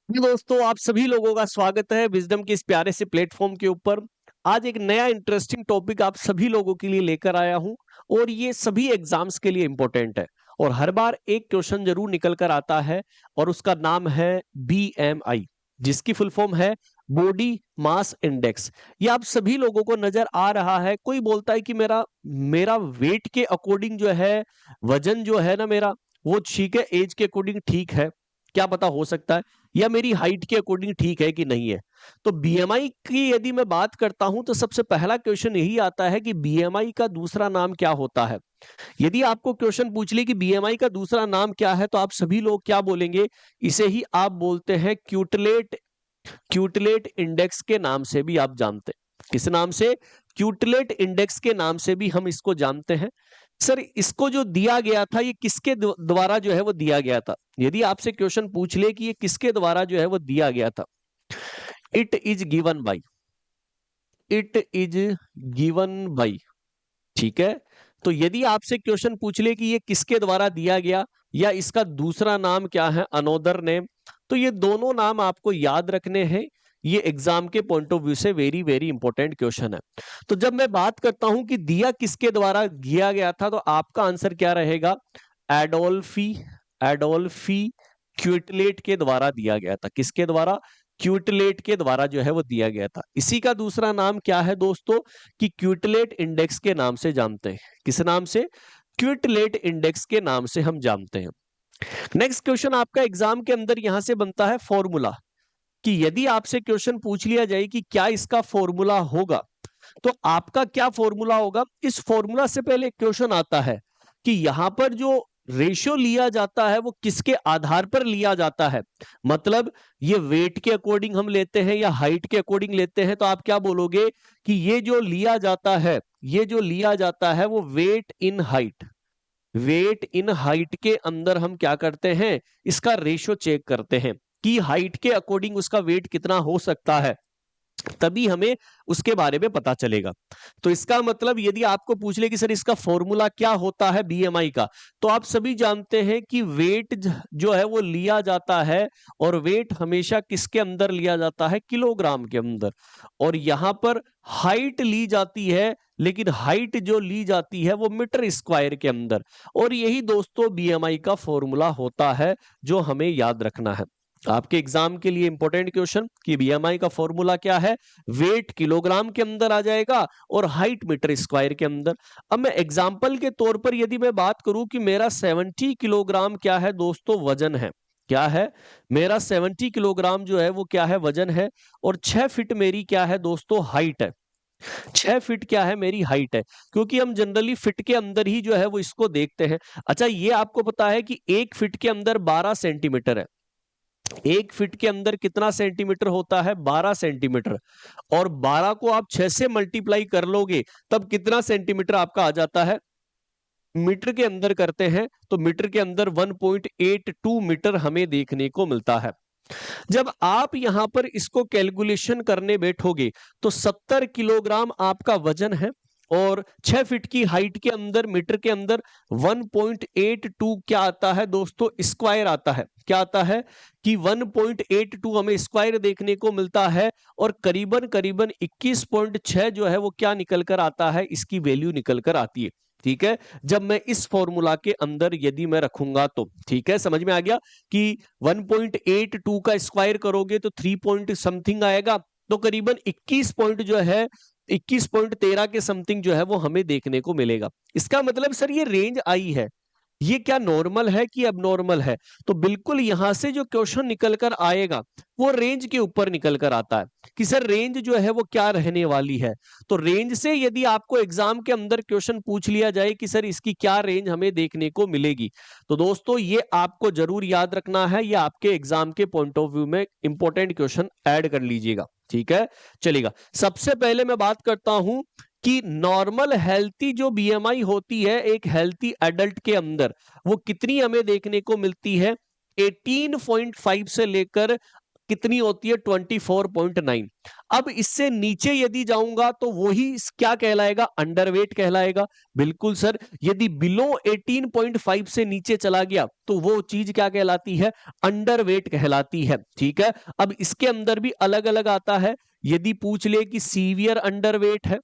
जी दोस्तों, आप सभी लोगों का स्वागत है विजडम के इस प्यारे से प्लेटफॉर्म के ऊपर। आज एक नया इंटरेस्टिंग टॉपिक आप सभी लोगों के लिए लेकर आया हूं और ये सभी एग्जाम्स के लिए इंपॉर्टेंट है और हर बार एक क्वेश्चन जरूर निकल कर आता है और उसका नाम है बीएमआई, जिसकी फुल फॉर्म है बॉडी मास इंडेक्स। ये आप सभी लोगों को नजर आ रहा है। कोई बोलता है कि मेरा मेरा वेट के अकॉर्डिंग जो है, वजन जो है ना मेरा, वो ठीक है, एज के अकॉर्डिंग ठीक है, क्या पता हो सकता है, या मेरी हाइट के अकॉर्डिंग ठीक है कि नहीं है। तो बीएमआई की यदि मैं बात करता हूं तो सबसे पहला क्वेश्चन यही आता है कि बीएमआई का दूसरा नाम क्या होता है। यदि आपको क्वेश्चन पूछ ले कि बीएमआई का दूसरा नाम क्या है तो आप सभी लोग क्या बोलेंगे? इसे ही आप बोलते हैं क्यूटलेट। क्यूटलेट इंडेक्स के नाम से भी आप जानते हैं। किस नाम से? क्यूटलेट इंडेक्स के नाम से भी हम इसको जानते हैं। सर, इसको जो दिया गया था ये किसके द्वारा जो है वो दिया गया था? यदि आपसे क्वेश्चन पूछ ले कि ये किसके द्वारा जो है वो दिया गया था, it is given by, it is given by, ठीक है। तो यदि आपसे क्वेश्चन पूछ ले कि ये किसके द्वारा दिया गया या इसका दूसरा नाम क्या है, अनोदर नेम, तो ये दोनों नाम आपको याद रखने हैं। ये एग्जाम के पॉइंट ऑफ व्यू से वेरी वेरी इंपॉर्टेंट क्वेश्चन है। तो जब मैं बात करता हूं कि दिया किसके द्वारा दिया गया था तो आपका आंसर क्या रहेगा? एडोल्फी, एडोल्फी क्यूटलेट के द्वारा दिया गया था। किसके द्वारा? क्यूटलेट के द्वारा जो है वो दिया गया था। इसी का दूसरा नाम क्या है दोस्तों? कि क्यूटलेट इंडेक्स के नाम से जानते हैं। किस नाम से? क्यूटलेट इंडेक्स के नाम से हम जानते हैं। नेक्स्ट क्वेश्चन आपका एग्जाम के अंदर यहां से बनता है फॉर्मूला, कि यदि आपसे क्वेश्चन पूछ लिया जाए कि क्या इसका फॉर्मूला होगा, तो आपका क्या फॉर्मूला होगा? इस फॉर्मूला से पहले क्वेश्चन आता है कि यहां पर जो रेशियो लिया जाता है वो किसके आधार पर लिया जाता है। मतलब ये वेट के अकॉर्डिंग हम लेते हैं या हाइट के अकॉर्डिंग लेते हैं, तो आप क्या बोलोगे कि ये जो लिया जाता है, ये जो लिया जाता है वो weight in height, weight in height के अंदर हम क्या करते हैं, इसका रेशियो चेक करते हैं कि हाइट के अकॉर्डिंग उसका वेट कितना हो सकता है, तभी हमें उसके बारे में पता चलेगा। तो इसका मतलब यदि आपको पूछ ले कि सर इसका फॉर्मूला क्या होता है बीएमआई का, तो आप सभी जानते हैं कि वेट जो है वो लिया जाता है और वेट हमेशा किसके अंदर लिया जाता है? किलोग्राम के अंदर। और यहां पर हाइट ली जाती है, लेकिन हाइट जो ली जाती है वो मीटर स्क्वायर के अंदर। और यही दोस्तों बीएमआई का फॉर्मूला होता है जो हमें याद रखना है। आपके एग्जाम के लिए इंपॉर्टेंट क्वेश्चन कि बीएमआई का फॉर्मूला क्या है? वेट किलोग्राम के अंदर आ जाएगा और हाइट मीटर स्क्वायर के अंदर। अब मैं एग्जांपल के तौर पर यदि मैं बात करूं कि मेरा 70 किलोग्राम क्या है दोस्तों? वजन है। क्या है? मेरा 70 किलोग्राम जो है वो क्या है? वजन है। और 6 फीट मेरी क्या है दोस्तों? हाइट है। 6 फीट क्या है? मेरी हाइट है। क्योंकि हम जनरली फीट के अंदर ही जो है वो इसको देखते हैं। अच्छा, ये आपको पता है कि 1 फीट के अंदर 12 सेंटीमीटर है। 1 फीट के अंदर कितना सेंटीमीटर होता है? 12 सेंटीमीटर। और 12 को आप 6 से मल्टीप्लाई कर लोगे तब कितना सेंटीमीटर आपका आ जाता है? मीटर के अंदर करते हैं तो मीटर के अंदर 1.82 मीटर हमें देखने को मिलता है। जब आप यहां पर इसको कैलकुलेशन करने बैठोगे तो 70 किलोग्राम आपका वजन है और 6 फीट की हाइट के अंदर मीटर के अंदर 1.82 क्या आता है दोस्तों? स्क्वायर आता है। क्या आता है? कि 1.82 हमें स्क्वायर देखने को मिलता है और करीबन करीबन 21.6 जो है वो क्या निकल कर आता है? इसकी वैल्यू निकल कर आती है। ठीक है, जब मैं इस फॉर्मूला के अंदर यदि मैं रखूंगा तो ठीक है, समझ में आ गया कि 1.82 का स्क्वायर करोगे तो 3 पॉइंट समथिंग आएगा, तो करीबन 21 पॉइंट जो है, 21.13 के समथिंग जो है वो हमें देखने को मिलेगा। इसका मतलब सर ये रेंज आई है, ये क्या नॉर्मल है कि अब नॉर्मल है? तो बिल्कुल यहां से जो क्वेश्चन निकल कर आएगा वो रेंज के ऊपर निकल कर आता है कि सर रेंज जो है वो क्या रहने वाली है। तो रेंज से यदि आपको एग्जाम के अंदर क्वेश्चन पूछ लिया जाए कि सर इसकी क्या रेंज हमें देखने को मिलेगी, तो दोस्तों ये आपको जरूर याद रखना है। ये आपके एग्जाम के पॉइंट ऑफ व्यू में इंपॉर्टेंट क्वेश्चन ऐड कर लीजिएगा। ठीक है, चलेगा। सबसे पहले मैं बात करता हूं कि नॉर्मल हेल्थी जो बीएमआई होती है एक हेल्थी एडल्ट के अंदर, वो कितनी हमें देखने को मिलती है? 18.5 से लेकर कितनी होती है 24.9। अब इससे नीचे यदि जाऊंगा तो वही क्या कहलाएगा, अंडरवेट कहलाएगा। बिल्कुल सर, यदि बिलो 18.5 से नीचे चला गया तो वो चीज क्या कहलाती है, अंडरवेट कहलाती है। ठीक है, अब इसके अंदर भी अलग अलग आता है। यदि पूछ ले कि सीवियर अंडरवेट है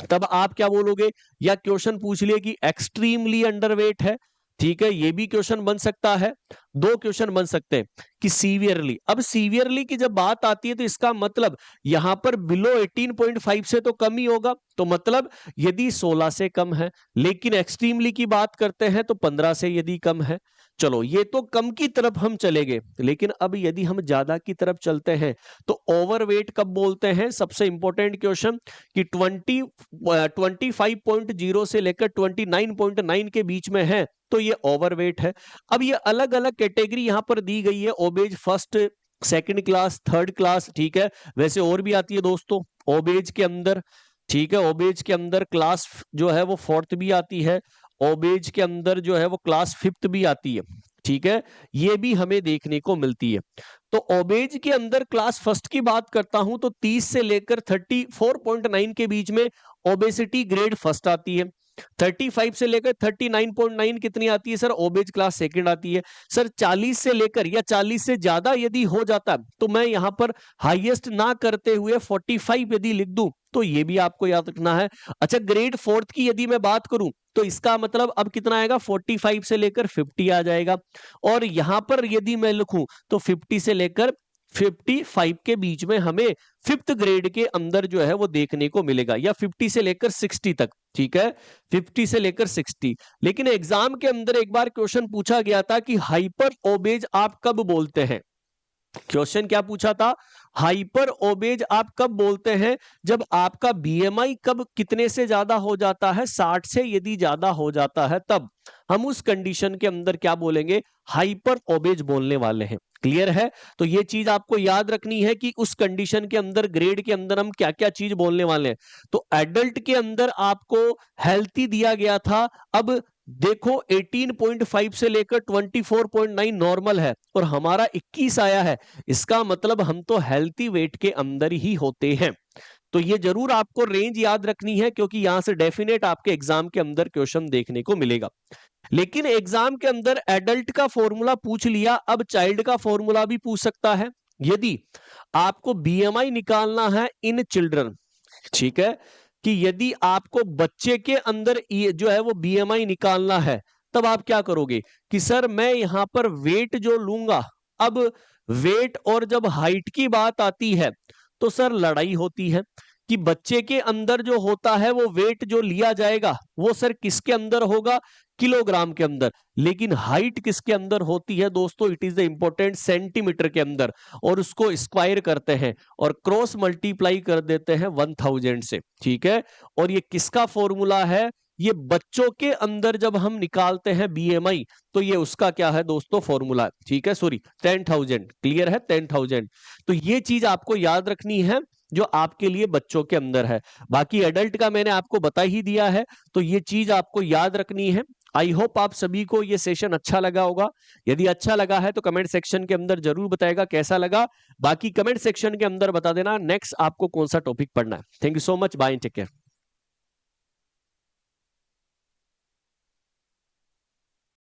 तब आप क्या बोलोगे, या क्वेश्चन पूछ ले कि एक्सट्रीमली अंडरवेट है। ठीक है, ये भी क्वेश्चन बन सकता है। दो क्वेश्चन बन सकते हैं कि सीवियरली। अब सीवियरली की जब बात आती है तो इसका मतलब यहां पर बिलो 18.5 से तो कम ही होगा, तो मतलब यदि 16 से कम है। लेकिन एक्सट्रीमली की बात करते हैं तो 15 से यदि कम है। चलो, ये तो कम की तरफ हम चले गए, लेकिन अब यदि हम ज्यादा की तरफ चलते हैं तो ओवरवेट कब बोलते हैं। सबसे इंपॉर्टेंट क्वेश्चन कि 25.0 से लेकर 29.9 के बीच में है तो ये ओवरवेट है। अब ये अलग अलग कैटेगरी यहां पर दी गई है, obeys first, second class, third class. ठीक है, वैसे और भी आती है दोस्तों ओबेज के अंदर। ठीक है, ओबेज के अंदर क्लास जो है वो फोर्थ भी आती है, ओबेज के अंदर जो है वो क्लास फिफ्थ भी आती है। ठीक है, ये भी हमें देखने को मिलती है। तो ओबेज के अंदर क्लास फर्स्ट की बात करता हूं तो 30 से लेकर 34.9 के बीच में ओबेसिटी ग्रेड फर्स्ट आती है। 35 से लेकर 39.9 कितनी आती है सर, ओबेज क्लास सेकंड आती है। सर 40 से लेकर या 40 से ज्यादा यदि हो जाता तो मैं यहां पर हाईएस्ट ना करते हुए 45 यदि लिख दूं तो ये भी आपको याद रखना है। अच्छा, ग्रेड फोर्थ की यदि मैं बात करूं तो इसका मतलब अब कितना आएगा, 45 से लेकर 50 आ जाएगा। और यहां पर यदि मैं लिखूं तो 50 से लेकर 55 के बीच में हमें फिफ्थ ग्रेड के अंदर जो है वो देखने को मिलेगा, या 50 से लेकर 60 तक। ठीक है, 50 से लेकर 60। लेकिन एग्जाम के अंदर एक बार क्वेश्चन पूछा गया था कि हाइपर ओबेज आप कब बोलते हैं। क्वेश्चन क्या पूछा था, हाइपर ओबेज आप कब बोलते हैं, जब आपका बीएमआई कब कितने से ज्यादा हो जाता है, 60 से यदि ज्यादा हो जाता है तब हम उस कंडीशन के अंदर क्या बोलेंगे, हाइपर ओबेज बोलने वाले हैं। क्लियर है, तो ये चीज आपको याद रखनी है कि उस कंडीशन के अंदर ग्रेड के अंदर हम क्या क्या चीज बोलने वाले हैं। तो एडल्ट के अंदर आपको हेल्थी दिया गया था। अब देखो 18.5 से लेकर 24.9 नॉर्मल है और हमारा 21 आया है, इसका मतलब हम तो हेल्थी वेट के अंदर ही होते हैं। तो ये जरूर आपको रेंज याद रखनी है क्योंकि यहां से डेफिनेट आपके एग्जाम के अंदर क्वेश्चन देखने को मिलेगा। लेकिन एग्जाम के अंदर एडल्ट का फॉर्मूला पूछ लिया, अब चाइल्ड का फॉर्मूला भी पूछ सकता है। यदि आपको बीएमआई निकालना है इन चिल्ड्रन, ठीक है, कि यदि आपको बच्चे के अंदर ये जो है वो बीएमआई निकालना है तब आप क्या करोगे कि सर मैं यहां पर वेट जो लूंगा। अब वेट और जब हाइट की बात आती है तो सर लड़ाई होती है कि बच्चे के अंदर जो होता है वो वेट जो लिया जाएगा वो सर किसके अंदर होगा, किलोग्राम के अंदर। लेकिन हाइट किसके अंदर होती है दोस्तों, it is the important centimetre के अंदर, और उसको स्क्वायर करते हैं और क्रॉस मल्टीप्लाई कर देते हैं 1000 से। ठीक है, और ये किसका फॉर्मूला है, ये बच्चों के अंदर जब हम निकालते हैं बीएमआई तो ये उसका क्या है दोस्तों, फॉर्मूला। ठीक है, सॉरी 10,000, क्लियर है 10,000। तो ये चीज आपको याद रखनी है जो आपके लिए बच्चों के अंदर है। बाकी एडल्ट का मैंने आपको बता ही दिया है, तो ये चीज आपको याद रखनी है। आई होप आप सभी को ये सेशन अच्छा लगा होगा। यदि अच्छा लगा है तो कमेंट सेक्शन के अंदर जरूर बताएगा कैसा लगा। बाकी कमेंट सेक्शन के अंदर बता देना नेक्स्ट आपको कौन सा टॉपिक पढ़ना है। Thank you so much, bye, take care.